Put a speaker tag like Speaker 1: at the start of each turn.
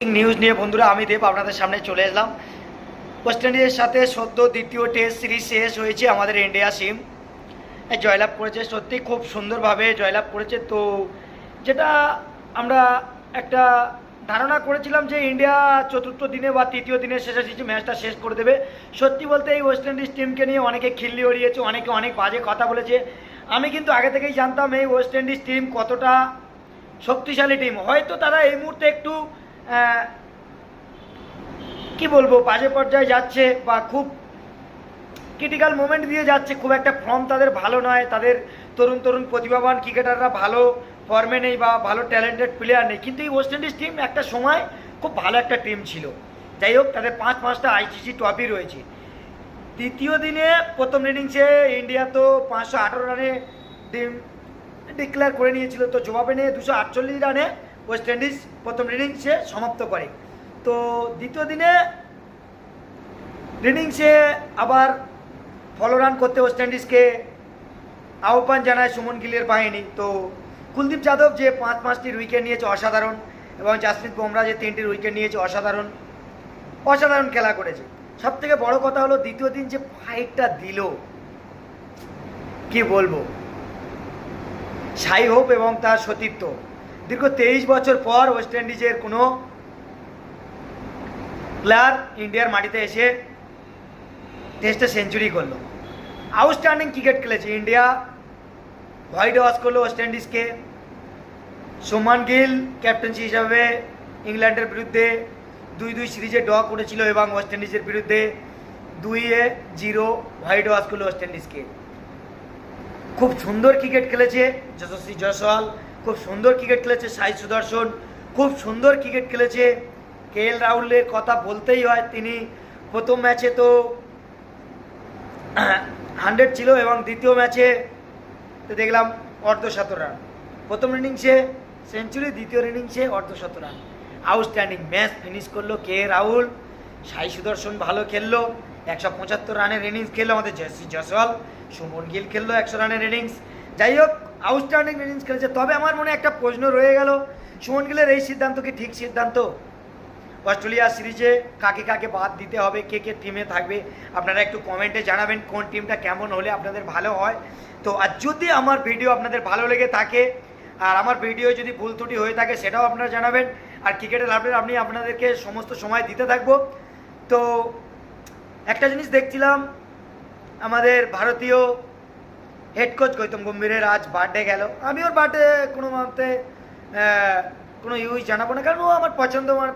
Speaker 1: News নিয়ে বন্ধুরা আমি দেব আপনাদের সামনে চলে এলাম। ওয়েস্ট ইন্ডিজের সাথে সদ্য দ্বিতীয় টেস্ট সিরিজ শেষ হয়েছে। আমাদের ইন্ডিয়া টিম জয়লাভ করেছে, সত্যি খুব সুন্দরভাবে জয়লাভ করেছে। তো যেটা আমরা একটা ধারণা করেছিলাম যে ইন্ডিয়া চতুর্থ দিনে বা তৃতীয় দিনের শেষাশেষি ম্যাচটা শেষ করে দেবে। সত্যি বলতে এই ওয়েস্ট ইন্ডিজ টিমকে নিয়ে অনেকে খিল্লি উড়িয়েছে, অনেকে অনেক বাজে কথা বলেছে। আমি কিন্তু আগে থেকেই জানতাম এই ওয়েস্ট ইন্ডিজ টিম কতটা শক্তিশালী টিম। হয়তো তারা এই মুহূর্তে একটু কি বলবো বাজে পর্যায়ে যাচ্ছে বা খুব ক্রিটিক্যাল মোমেন্ট দিয়ে যাচ্ছে, খুব একটা ফর্ম তাদের ভালো নয়, তাদের তরুণ তরুণ প্রতিভাবান ক্রিকেটাররা ভালো ফর্মে নেই বা ভালো ট্যালেন্টেড প্লেয়ার নেই। কিন্তু এই ওয়েস্ট ইন্ডিজ টিম একটা সময় খুব ভালো একটা টিম ছিল। যাই হোক, তাদের পাঁচটা আইসিসি ট্রফি রয়েছে। তৃতীয় দিনে প্রথম ইনিংসে ইন্ডিয়া তো 518 রানে ডিক্লেয়ার করে নিয়েছিল, তো জবাবে নিয়ে 248 রানে ওয়েস্ট ইন্ডিজ প্রথম ইনিংসে সমাপ্ত করে। তো দ্বিতীয় দিনে ইনিংসে আবার ফলো রান করতে ওয়েস্ট ইন্ডিজকে আহ্বান জানায় সুমন গিলের বাহিনী। তো কুলদীপ যাদব যে পাঁচটি উইকেট নিয়েছে অসাধারণ, এবং জাসপ্রীত বুমরা যে 3টি উইকেট নিয়েছে অসাধারণ খেলা করেছে। সব থেকে বড় কথা হলো দ্বিতীয় দিন যে ফাইটটা দিল, কি বলবো, সাই হোপ এবং তার সতীর্থ। দীর্ঘ 23 বছর পর ওয়েস্ট ইন্ডিজের কোনো প্লেয়ার ইন্ডিয়ার মাটিতে এসে টেস্টে সেঞ্চুরি করলো। আউটস্ট্যান্ডিং ক্রিকেট খেলেছে ইন্ডিয়া, হোয়াইট ওয়াশ করলো ওয়েস্ট ইন্ডিজকে। সুমন গিল ক্যাপ্টেন্সি হিসাবে ইংল্যান্ডের বিরুদ্ধে 2-2 সিরিজে ড্র করেছিল এবং ওয়েস্ট ইন্ডিজের বিরুদ্ধে 2-0 হোয়াইট ওয়াশ করলো ওয়েস্ট ইন্ডিজকে। খুব সুন্দর ক্রিকেট খেলেছে যশস্বী জয়সওয়াল, খুব সুন্দর ক্রিকেট খেলেছে সাই সুদর্শন, খুব সুন্দর ক্রিকেট খেলেছে KL রাহুলের কথা বলতেই হয়। তিনি প্রথম ম্যাচে তো 100 ছিল এবং দ্বিতীয় ম্যাচে তো দেখলাম অর্ধশত রান। প্রথম ইনিংসে সেঞ্চুরি, দ্বিতীয় ইনিংসে অর্ধশত রান। আউটস্ট্যান্ডিং ম্যাচ ফিনিশ করলো রাহুল। সাই সুদর্শন ভালো খেললো, 175 রানের ইনিংস খেললো আমাদের যশস্বী জয়সওয়াল। সুমন গিল খেললো 100 রানের ইনিংস। যাই হোক, আউটস্ট্যান্ডিং ইনিংস খেলেছে। তবে আমার মনে একটা প্রশ্ন রয়ে গেল, সুমন গিলের এই সিদ্ধান্ত কি ঠিক সিদ্ধান্ত? অস্ট্রেলিয়া সিরিজে কাকে কাকে বাদ দিতে হবে, কে কে টিমে থাকবে, আপনারা একটু কমেন্টে জানাবেন কোন টিমটা কেমন হলে আপনাদের ভালো হয়। তো আর যদি আমার ভিডিও আপনাদের ভালো লেগে থাকে আর আমার ভিডিও যদি ভুল ত্রুটি হয়ে থাকে সেটাও আপনারা জানাবেন। আর ক্রিকেটের আপডেট আমি আপনাদেরকে সমস্ত সময় দিতে থাকবো। তো একটা জিনিস দেখছিলাম, আমাদের ভারতীয় হেড কোচ গৌতম গম্ভীরের আজ বার্থডে গেল। আমি ওর বার্থডে কোনো মতে কোনো ইউজ জানাবো না, কারণ ও আমার পছন্দ, আমার